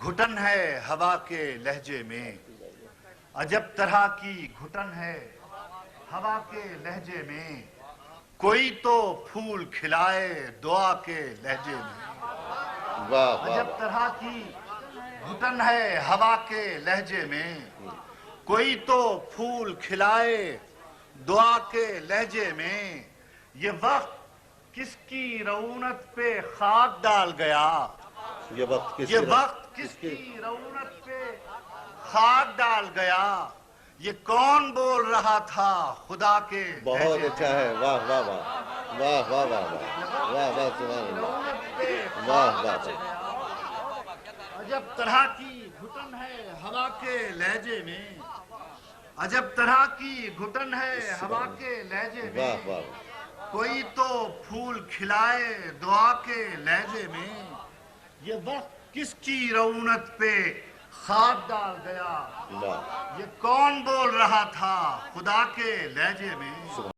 گھٹن ہے ہوا کے لہجے میں، عجب طرح کی گھٹن ہے ہوا کے لہجے میں، کوئی تو پھول کھلائے دعا کے لہجے میں۔ عجب طرح کی گھٹن ہے ہوا کے لہجے میں، کوئی تو پھول کھلائے دعا کے لہجے میں، یہ وقت کس کی رعونت پہ خاک ڈال گیا، یہ وقت کس کی رعونت پہ خاک ڈال گیا، یہ کون بول رہا تھا خدا کے لہجے میں۔ بہت اچھا ہے، واہ واہ واہ واہ واہ واہ واہ واہ سبحان اللہ، واہ واہ واہ۔ عجب طرح کی گھٹن ہے ہوا کے لہجے میں، عجب طرح کی گھٹن ہے ہوا کے لہجے میں، واہ واہ، کوئی تو پھول کھلائے دعا کے لہجے میں، یہ وقت کس کی رعونت پہ خاک ڈال گیا، واہ یہ کون بول رہا تھا خدا کے لہجے میں۔